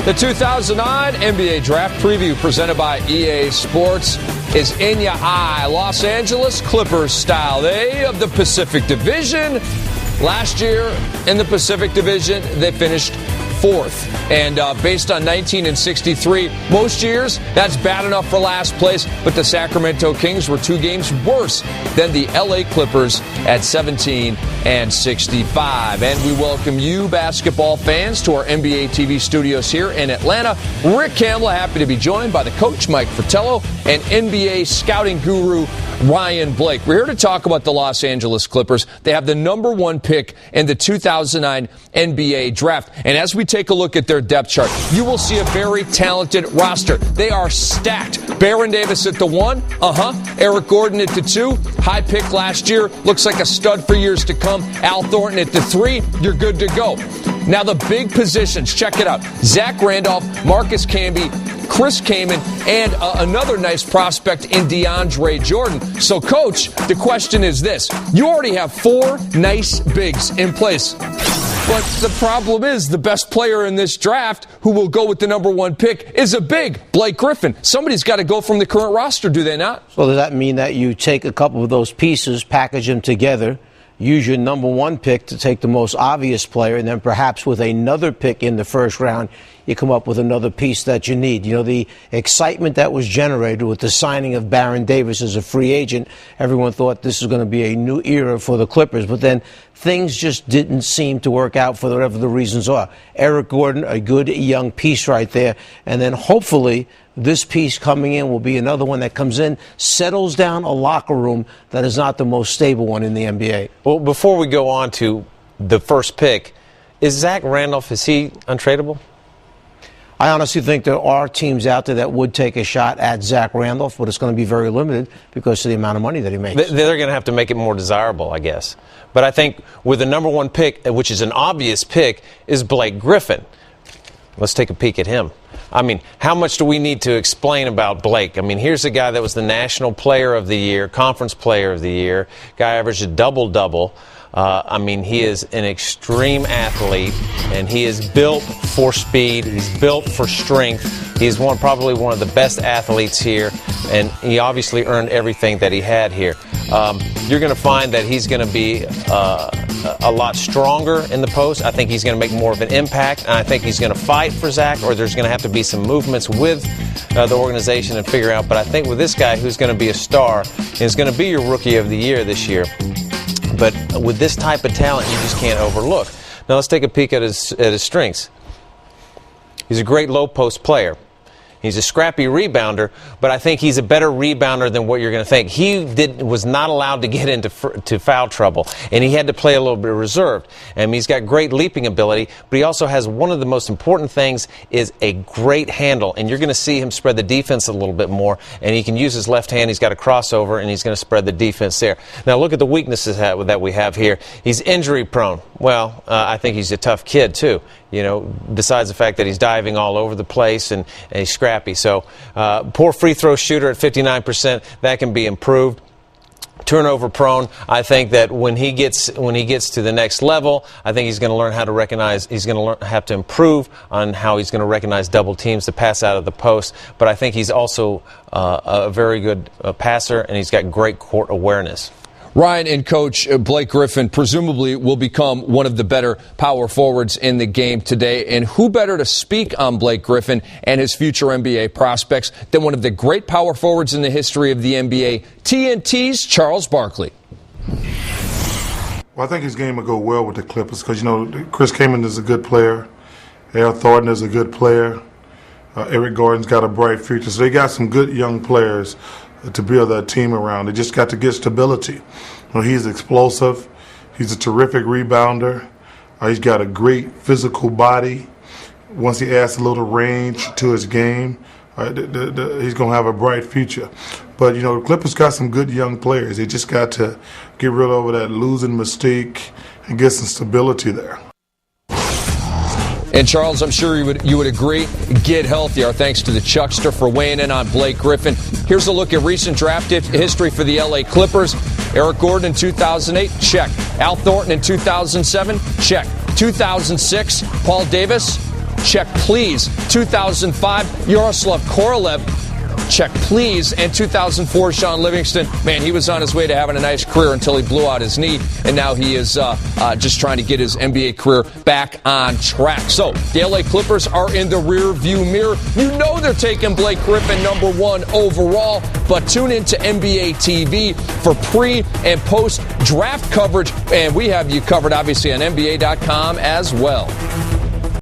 The 2009 NBA Draft Preview presented by EA Sports is in your eye. Los Angeles Clippers style. They of the Pacific Division. Last year in the Pacific Division, they finished fourth. And based on 19 and 63, most years, that's bad enough for last place. But the Sacramento Kings were 2 games worse than the LA Clippers at 17 and 65. And we welcome you, basketball fans, to our NBATV studios here in Atlanta. Rick Kamla, happy to be joined by the coach, Mike Fratello, and NBA scouting guru, Ryan Blake. We're here to talk about the Los Angeles Clippers. They have the #1 pick in the 2009 NBA Draft. And as we take a look at their depth chart, you will see a very talented roster. They are stacked. Baron Davis at the 1. Eric Gordon at the 2. High pick last year. Looks like a stud for years to come. Al Thornton at the 3. You're good to go. Now the big positions, check it out. Zach Randolph, Marcus Camby, Chris Kaman, and another nice prospect in DeAndre Jordan. So, Coach, the question is this. You already have 4 nice bigs in place. But the problem is the best player in this draft who will go with the #1 pick is a big, Blake Griffin. Somebody's got to go from the current roster, do they not? So does that mean that you take a couple of those pieces, package them together, use your #1 pick to take the most obvious player, and then perhaps with another pick in the first round, you come up with another piece that you need? You know, the excitement that was generated with the signing of Baron Davis as a free agent, everyone thought this was going to be a new era for the Clippers, but then things just didn't seem to work out for whatever the reasons are. Eric Gordon, a good young piece right there, and then hopefully this piece coming in will be another one that comes in, settles down a locker room that is not the most stable one in the NBA. Well, before we go on to the first pick, is Zach Randolph, is he untradeable? I honestly think there are teams out there that would take a shot at Zach Randolph, but it's going to be very limited because of the amount of money that he makes. They're going to have to make it more desirable, I guess. But I think with the #1 pick, which is an obvious pick, is Blake Griffin. Let's take a peek at him. I mean, how much do we need to explain about Blake? I mean, here's a guy that was the National Player of the Year, Conference Player of the Year. Guy averaged a double-double. I mean, he is an extreme athlete, and he is built for speed. He's built for strength. He's probably one of the best athletes here, and he obviously earned everything that he had here. You're going to find that he's going to be a lot stronger in the post. I think he's going to make more of an impact, and I think he's going to fight for Zach, or there's going to have to be some movements with the organization and figure out. But I think with this guy who's going to be a star, and is going to be your Rookie of the Year this year, but with this type of talent, you just can't overlook. Now let's take a peek at his strengths. He's a great low post player. He's a scrappy rebounder, but I think he's a better rebounder than what you're going to think. He was not allowed to get into foul trouble, and he had to play a little bit reserved. And he's got great leaping ability, but he also has one of the most important things is a great handle. And you're going to see him spread the defense a little bit more, and he can use his left hand. He's got a crossover, and he's going to spread the defense there. Now look at the weaknesses that we have here. He's injury prone. Well, I think he's a tough kid too. You know, besides the fact that he's diving all over the place and he's scrappy. So poor free throw shooter at 59%. That can be improved. Turnover prone. I think that when he gets to the next level, I think he's going to learn how to recognize. He's going to have to improve on how he's going to recognize double teams to pass out of the post. But I think he's also a very good passer, and he's got great court awareness. Ryan and Coach, Blake Griffin presumably will become one of the better power forwards in the game today. And who better to speak on Blake Griffin and his future NBA prospects than one of the great power forwards in the history of the NBA, TNT's Charles Barkley. Well, I think his game will go well with the Clippers because, you know, Chris Kaman is a good player. Al Thornton is a good player. Eric Gordon's got a bright future. So they got some good young players to build that team around. They just got to get stability. You know, he's explosive. He's a terrific rebounder. He's got a great physical body. Once he adds a little range to his game, he's going to have a bright future. But, you know, the Clippers got some good young players. They just got to get rid of that losing mystique and get some stability there. And Charles, I'm sure you would agree, get healthy. Our thanks to the Chuckster for weighing in on Blake Griffin. Here's a look at recent draft history for the LA Clippers. Eric Gordon in 2008, check. Al Thornton in 2007, check. 2006, Paul Davis, check please. 2005, Yaroslav Korolev, check please. And 2004, Sean Livingston, man, he was on his way to having a nice career until he blew out his knee, and now he is just trying to get his NBA career back on track. So the LA Clippers are in the rear view mirror. You know they're taking Blake Griffin number 1 overall, but tune into NBA TV for pre and post draft coverage, and we have you covered obviously on NBA.com as well.